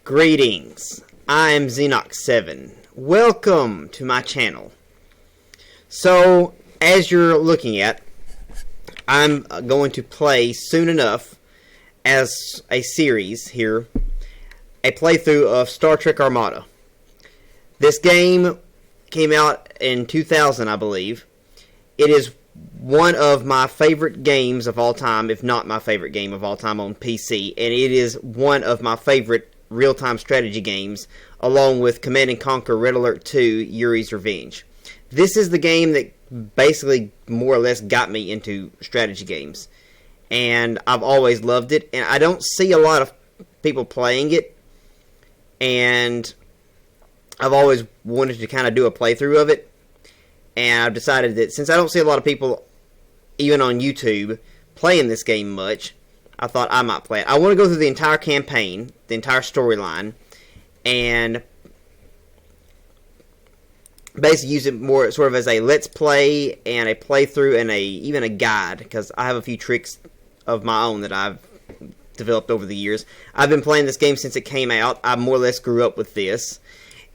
Greetings, I'm Xenox7. Welcome to my channel. So, as you're looking at, I'm going to play soon enough as a series here, a playthrough of Star Trek Armada. This game came out in 2000, I believe. It is one of my favorite games of all time, if not my favorite game of all time on PC, and it is one of my favorite real-time strategy games, along with Command & Conquer Red Alert 2 Yuri's Revenge. This is the game that basically more or less got me into strategy games, and I've always loved it, and I don't see a lot of people playing it, and I've always wanted to kind of do a playthrough of it, and I've decided that since I don't see a lot of people, even on YouTube, playing this game much, I thought I might play it. I want to go through the entire campaign, the entire storyline, and basically use it more sort of as a let's play and a playthrough and even a guide, because I have a few tricks of my own that I've developed over the years. I've been playing this game since it came out. I more or less grew up with this.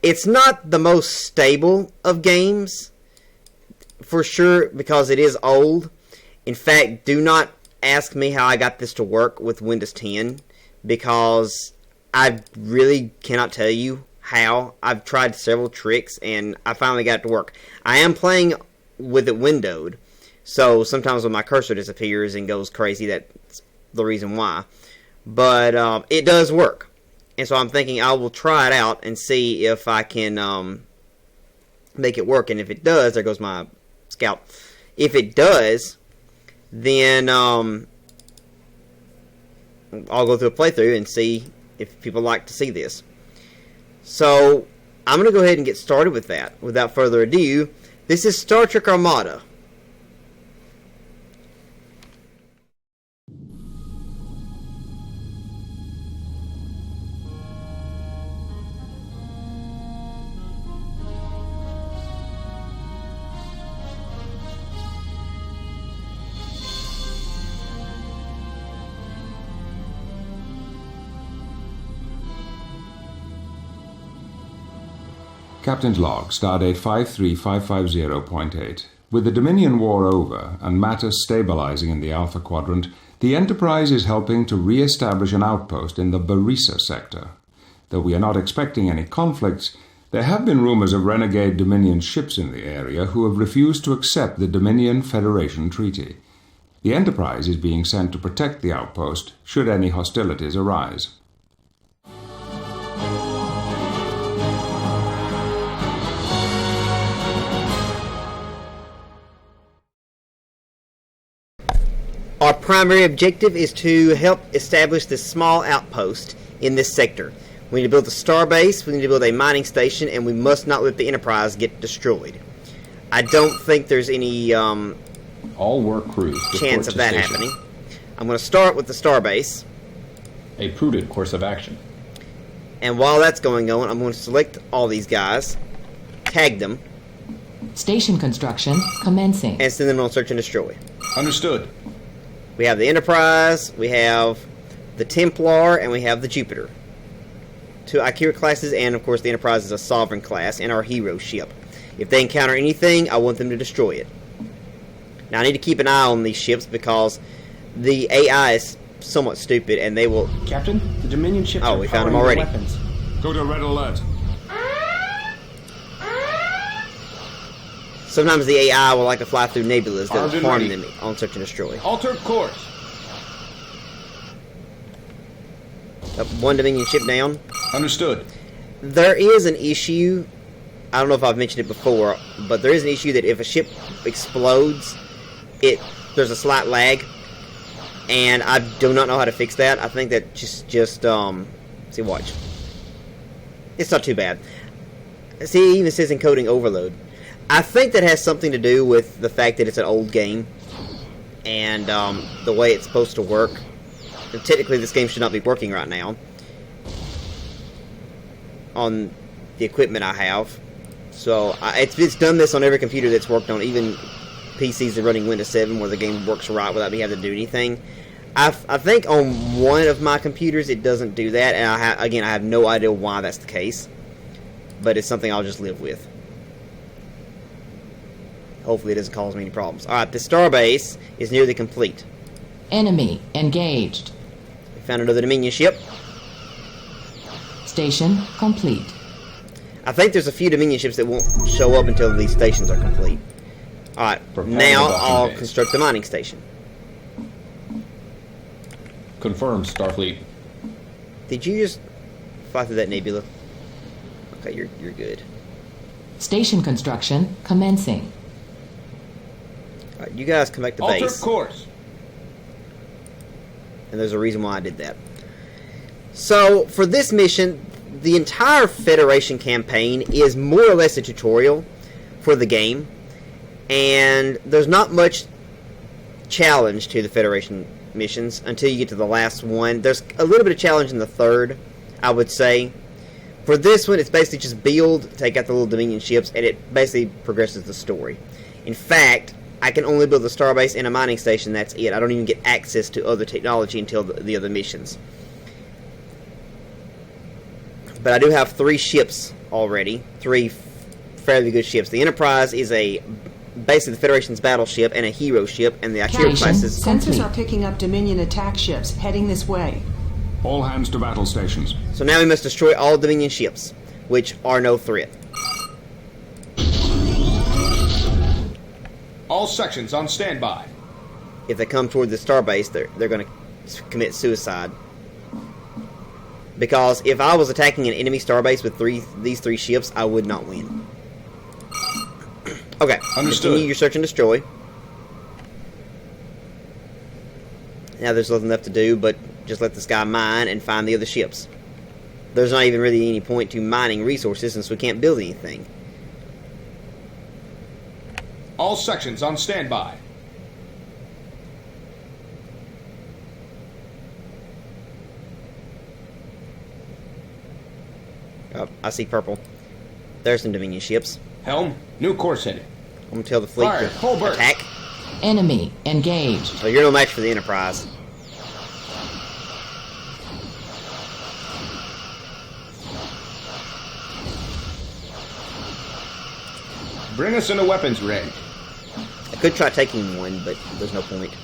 It's not the most stable of games, for sure, because it is old. In fact, do not ask me how I got this to work with Windows 10, because I really cannot tell you how. I've tried several tricks, and I finally got it to work. I am playing with it windowed, so sometimes when my cursor disappears and goes crazy, that's the reason why. But it does work, and so I'm thinking I will try it out and see if I can make it work, and if it does, there goes my scout. If it does, then I'll go through a playthrough and see if people like to see this. So I'm going to go ahead and get started with that. Without further ado, this is Star Trek Armada. Captain's Log, Stardate 53550.8. With the Dominion War over and matters stabilizing in the Alpha Quadrant, the Enterprise is helping to re-establish an outpost in the Barisa sector. Though we are not expecting any conflicts, there have been rumors of renegade Dominion ships in the area who have refused to accept the Dominion-Federation treaty. The Enterprise is being sent to protect the outpost should any hostilities arise. Our primary objective is to help establish this small outpost in this sector. We need to build a starbase, we need to build a mining station, and we must not let the Enterprise get destroyed. I don't think there's any all work crews chance of that happening. I'm going to start with the starbase. A prudent course of action. And while that's going on, I'm going to select all these guys, tag them, station construction commencing, and send them on search and destroy. Understood. We have the Enterprise, we have the Templar, and we have the Jupiter. Two Ikira classes, and of course the Enterprise is a Sovereign class, and our hero ship. If they encounter anything, I want them to destroy it. Now I need to keep an eye on these ships because the AI is somewhat stupid, and they will... Captain, the Dominion ships are we found them powering already. their weapons. Go to Red Alert. Sometimes the AI will like to fly through nebulas that Armed will and harm ready. them on search and destroy. Alter course. One Dominion ship down. Understood. There is an issue, I don't know if I've mentioned it before, but there is an issue that if a ship explodes, there's a slight lag, and I do not know how to fix that. I think that see, watch. It's not too bad. See, it even says encoding overload. I think that has something to do with the fact that it's an old game, and the way it's supposed to work. And technically, this game should not be working right now on the equipment I have. So it's done this on every computer that's worked on, even PCs that are running Windows 7 where the game works right without me having to do anything. I think on one of my computers it doesn't do that, and I have no idea why that's the case. But it's something I'll just live with. Hopefully it doesn't cause me any problems. Alright, the starbase is nearly complete. Enemy engaged. We found another Dominion ship. Station complete. I think there's a few Dominion ships that won't show up until these stations are complete. Alright, now I'll construct the mining station. Confirmed, Starfleet. Did you just fly through that nebula? Okay, you're good. Station construction commencing. Alright, you guys come back to Alter base. course. And there's a reason why I did that. So, for this mission, the entire Federation campaign is more or less a tutorial for the game. And there's not much challenge to the Federation missions until you get to the last one. There's a little bit of challenge in the third, I would say. For this one, it's basically just build, take out the little Dominion ships, and it basically progresses the story. In fact, I can only build a starbase and a mining station, that's it. I don't even get access to other technology until the other missions. But I do have 3 ships already. 3 fairly good ships. The Enterprise is basically the Federation's battleship and a hero ship, and the Akira class is... Sensors are picking up Dominion attack ships heading this way. All hands to battle stations. So now we must destroy all Dominion ships, which are no threat. All sections on standby. If they come toward the starbase, they're going to commit suicide. Because if I was attacking an enemy starbase with these 3 ships, I would not win. Okay, understood. Continue your search and destroy. Now there's nothing left to do but just let this guy mine and find the other ships. There's not even really any point to mining resources since we can't build anything. All sections on standby. Oh, I see purple. There's some Dominion ships. Helm, new course heading. I'm going to tell the fleet Fire, full to burst. attack. Enemy engaged. So you're no match for the Enterprise. Bring us into weapons range. I could try taking one, but there's no point.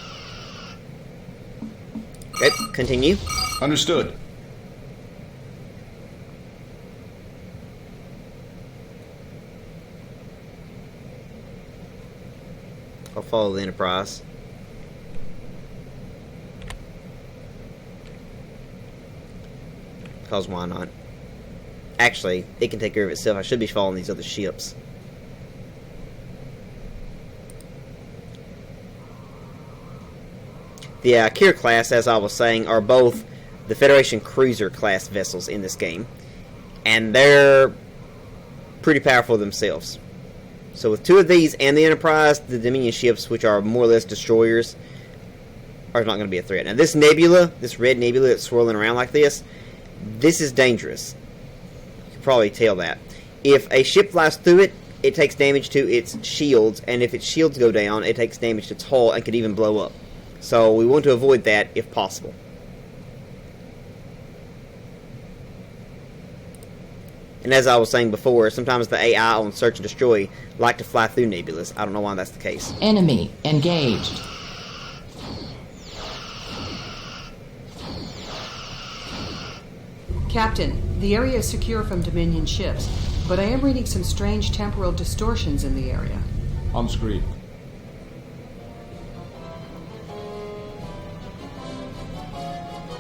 Okay, continue. Understood. I'll follow the Enterprise. Because why not? Actually, it can take care of itself. I should be following these other ships. The Akira class, as I was saying, are both the Federation cruiser class vessels in this game. And they're pretty powerful themselves. So with 2 of these and the Enterprise, the Dominion ships, which are more or less destroyers, are not going to be a threat. Now this nebula, this red nebula that's swirling around like this is dangerous. You can probably tell that. If a ship flies through it, it takes damage to its shields, and if its shields go down, it takes damage to its hull and could even blow up. So we want to avoid that if possible. And as I was saying before, sometimes the AI on Search and Destroy like to fly through nebulas. I don't know why that's the case. Enemy engaged. Captain, the area is secure from Dominion ships, but I am reading some strange temporal distortions in the area. On screen.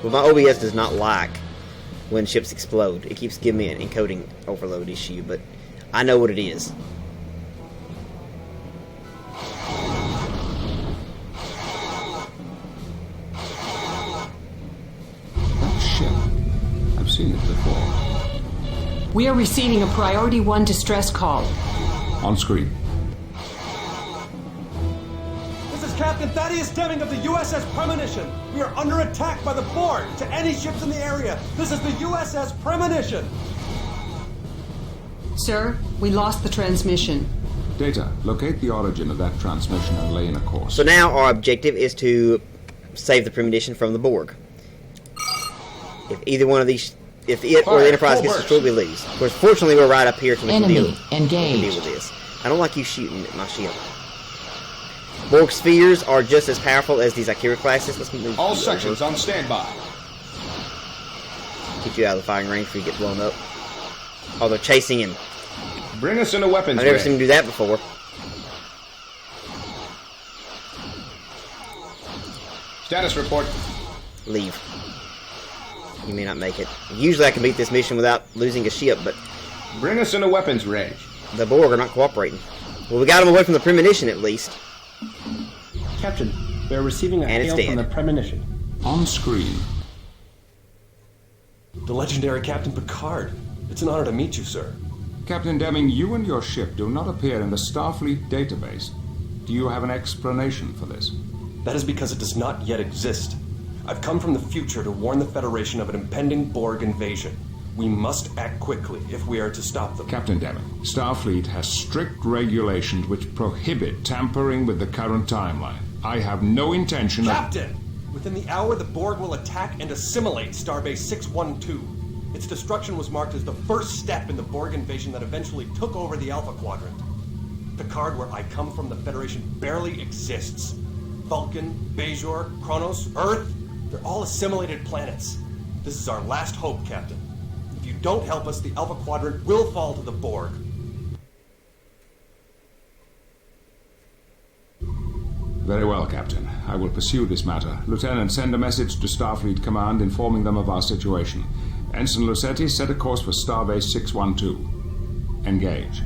Well, my OBS does not like when ships explode. It keeps giving me an encoding overload issue, but I know what it is. That ship. I've seen it before. We are receiving a Priority 1 distress call. On screen. This is Captain Thaddeus Deming of the USS Premonition. We are under attack by the Borg. To any ships in the area, this is the USS Premonition. Sir, we lost the transmission. Data, locate the origin of that transmission and lay in a course. So now our objective is to save the premonition from the Borg. If either one of these, if it or the Enterprise gets destroyed, we lose. Of course, fortunately, we're right up here to make a deal. Enemy engaged. Deal with this. I don't like you shooting at my ship. Borg spheres are just as powerful as these Akira classes. Let's move. All sections on standby. Get you out of the firing range before you get blown up. Oh, they're chasing him. Bring us into weapons I've never range. seen him do that before. Status report. Leave. You may not make it. Usually I can beat this mission without losing a ship, but Bring us into weapons range. the Borg are not cooperating. Well, we got them away from the premonition at least. Captain, we are receiving a And it's hail from the dead. Premonition. On screen. The legendary Captain Picard. It's an honor to meet you, sir. Captain Deming, you and your ship do not appear in the Starfleet database. Do you have an explanation for this? That is because it does not yet exist. I've come from the future to warn the Federation of an impending Borg invasion. We must act quickly if we are to stop them. Captain Deming, Starfleet has strict regulations which prohibit tampering with the current timeline. I have no intention of... Captain! Within the hour, the Borg will attack and assimilate Starbase 612. Its destruction was marked as the first step in the Borg invasion that eventually took over the Alpha Quadrant. Picard, where I come from, the Federation barely exists. Vulcan, Bajor, Kronos, Earth, they're all assimilated planets. This is our last hope, Captain. If you don't help us, the Alpha Quadrant will fall to the Borg. Very well, Captain. I will pursue this matter. Lieutenant, send a message to Starfleet Command informing them of our situation. Ensign Lucetti, set a course for Starbase 612. Engage.